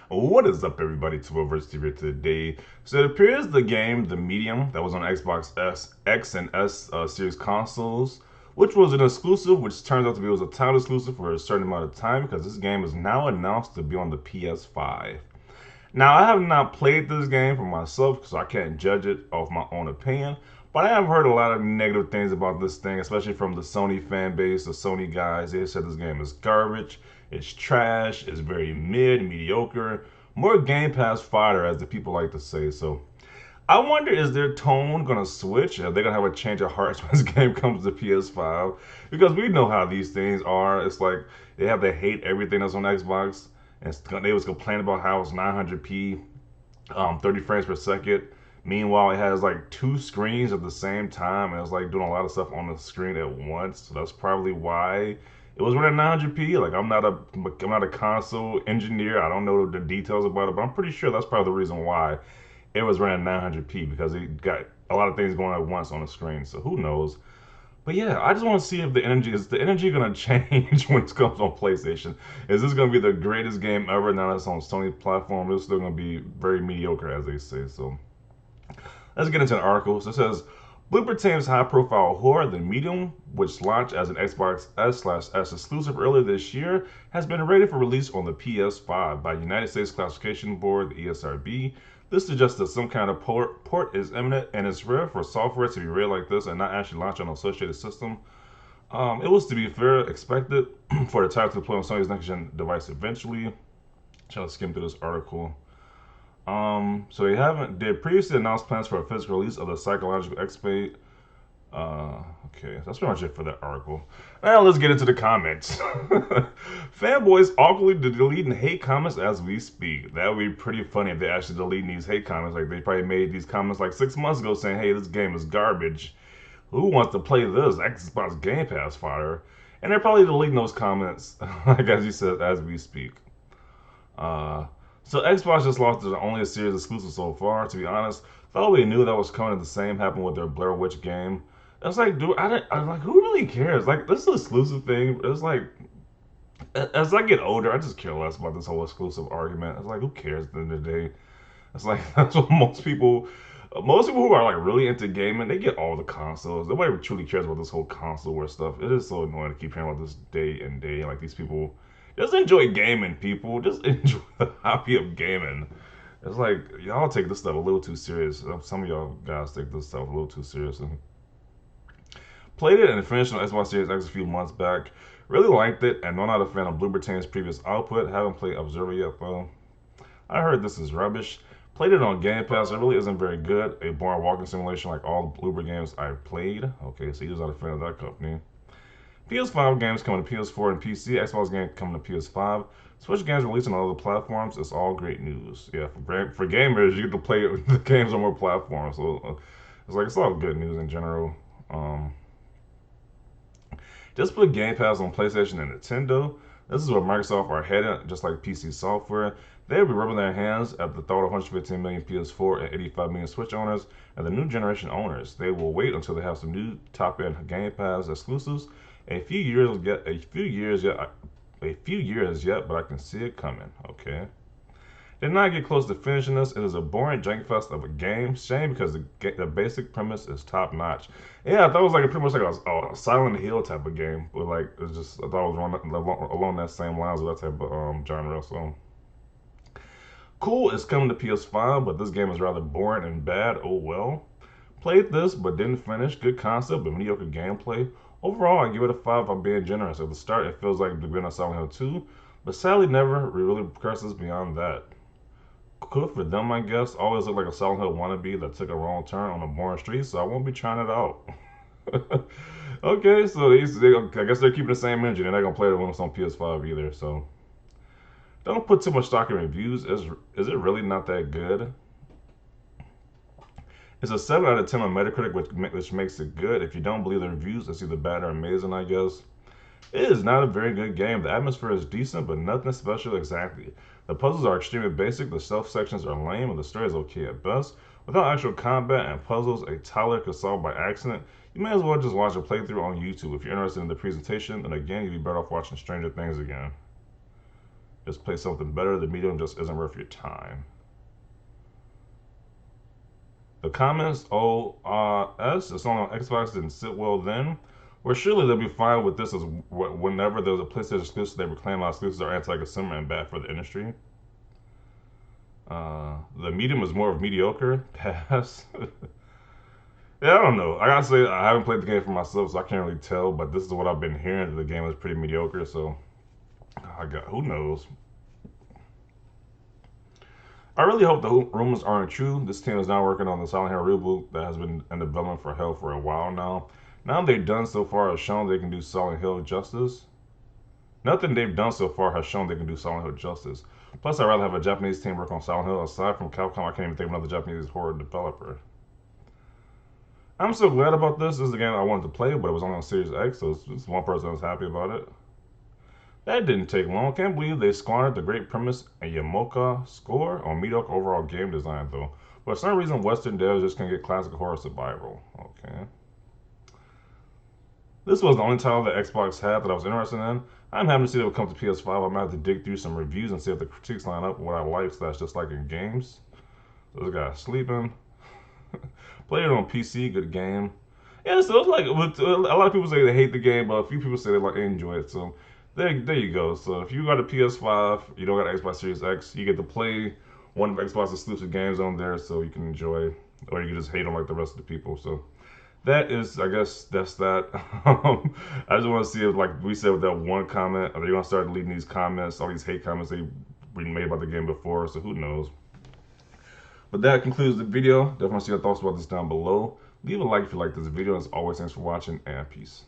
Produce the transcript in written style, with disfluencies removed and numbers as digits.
What is up, everybody? Twilverse TV today. So it appears the game, The Medium, that was on Xbox X and S series consoles, which was an exclusive, which turns out to be was a title exclusive for a certain amount of time because this game is now announced to be on the PS5. Now, I have not played this game for myself, so I can't judge it off my own opinion. But I have heard a lot of negative things about this thing, especially from the Sony fan base, the Sony guys. They said this game is garbage, it's trash, it's very mediocre, more Game Pass fodder, as the people like to say. So I wonder, is their tone gonna switch? Are they gonna have a change of hearts when this game comes to PS5? Because we know how these things are. It's like they have to hate everything that's on Xbox, and they was complaining about how it's 900p, 30 frames per second. Meanwhile, it has like two screens at the same time, and it's like doing a lot of stuff on the screen at once. So that's probably why it was running 900p. Like I'm not a console engineer. I don't know the details about it, but I'm pretty sure that's probably the reason why it was running 900p because it got a lot of things going at once on the screen. So who knows? But yeah, I just want to see if the energy gonna change when it comes on PlayStation. Is this gonna be the greatest game ever now that's on Sony platform? It's still gonna be very mediocre, as they say. So let's get into an article. So it says Blooper Team's high-profile horror, The Medium, which launched as an Xbox S/S exclusive earlier this year, has been ready for release on the PS5 by United States Classification Board, the ESRB. This suggests that some kind of port is imminent, and it's rare for software to be read like this and not actually launch on an associated system. It was, to be fair, expected for the title to play on Sony's next-gen device eventually. Try to skim through this article. So they previously announced plans for a physical release of the psychological expert. Okay, that's pretty much it for that article. Now let's get into the comments. Fanboys awkwardly deleting hate comments as we speak. That would be pretty funny if they actually deleting these hate comments. Like they probably made these comments like 6 months ago saying, "Hey, this game is garbage. Who wants to play this Xbox Game Pass fire?" And they're probably deleting those comments, like as you said, as we speak. Uh, so Xbox just lost their only a series exclusive so far. To be honest, thought we knew that was coming. The same happened with their Blair Witch game. It's like, dude, I'm like, who really cares? Like, this is an exclusive thing. It's like, as I get older, I just care less about this whole exclusive argument. It's like, who cares at the end of the day? It's like that's what most people who are like really into gaming, they get all the consoles. Nobody truly cares about this whole console war stuff. It is so annoying to keep hearing about this day and day. Like these people, just enjoy gaming, people. Just enjoy the hobby of gaming. It's like y'all take this stuff a little too serious. Some of y'all guys take this stuff a little too seriously. Played it and finished on Xbox Series X a few months back. Really liked it, and I'm not a fan of Bloober Team's previous output. Haven't played Observer yet though. I heard this is rubbish. Played it on Game Pass. It really isn't very good. A boring walking simulation like all the Bloober games I've played. Okay, so he's not a fan of that company. PS5 games coming to PS4 and PC. Xbox games coming to PS5. Switch games releasing on other platforms. It's all great news. Yeah, for gamers, you get to play the games on more platforms. So it's all good news in general. Um, just put Game Pass on PlayStation and Nintendo. This is where Microsoft are headed, just like PC software. They'll be rubbing their hands at the thought of 115 million PS4 and 85 million Switch owners and the new generation owners. They will wait until they have some new top-end Game Pass exclusives. A few years yet, but I can see it coming. Okay. Did not get close to finishing this. It is a boring jank fest of a game. Shame because the basic premise is top notch. Yeah, I thought it was like pretty much like a Silent Hill type of game, but like it's just I thought it was along that same lines of that type of genre. So cool, it's coming to PS5, but this game is rather boring and bad. Oh well. Played this but didn't finish. Good concept, but mediocre gameplay. Overall, I give it a 5 if I'm being generous. At the start, it feels like the beginning of Silent Hill 2, but sadly never really progresses beyond that. Good for them, I guess. Always looked like a Silent Hill wannabe that took a wrong turn on a boring street, so I won't be trying it out. Okay, so I guess they're keeping the same engine. They're not gonna play it when it's on PS5 either. So don't put too much stock in reviews. Is it really not that good? It's a 7 out of 10 on Metacritic, which makes it good. If you don't believe the reviews, it's either bad or amazing, I guess. It is not a very good game. The atmosphere is decent, but nothing special exactly. The puzzles are extremely basic, the stealth sections are lame, and the story is okay at best. Without actual combat and puzzles a toddler could solve by accident, you may as well just watch a playthrough on YouTube. If you're interested in the presentation, then again, you'd be better off watching Stranger Things again. just play something better. The medium just isn't worth your time. The comments, it's only on Xbox, didn't sit well then. Well, surely they'll be fine with this as whenever there's a PlayStation exclusive, they reclaim our exclusives are anti-consumer and bad for the industry. The medium is more of mediocre. Pass. Yeah, I don't know. I gotta say, I haven't played the game for myself, so I can't really tell. But this is what I've been hearing. That the game is pretty mediocre. So, who knows? I really hope the rumors aren't true. This team is now working on the Silent Hill reboot that has been in development for hell for a while now. Now they've done so far has shown they can do Silent Hill justice. Nothing they've done so far has shown they can do Silent Hill justice. Plus, I'd rather have a Japanese team work on Silent Hill. Aside from Capcom, I can't even think of another Japanese horror developer. I'm so glad about this. This is a game I wanted to play, but it was only on Series X, so it's one person was happy about it. That didn't take long. Can't believe they squandered the great premise and Yamoka score on mediocre overall game design, though. But for some reason, Western devs just can't get classic horror survival. Okay. This was the only title that Xbox had that I was interested in. I'm happy to see it will come to PS5. I'm going to have to dig through some reviews and see if the critiques line up with what I like / just like in games. So this guy's sleeping. Played it on PC, good game. Yeah, so it's like, a lot of people say they hate the game, but a few people say they like enjoy it. So there you go. So if you got a PS5, you don't got an Xbox Series X, you get to play one of Xbox exclusive games on there, so you can enjoy, or you can just hate on like the rest of the people. So that is, I guess that's that. I just want to see if, like we said with that one comment, are they gonna start deleting these comments, all these hate comments they made about the game before? So who knows? But that concludes the video. Definitely see your thoughts about this down below. Leave a like if you like this video. As always, thanks for watching and peace.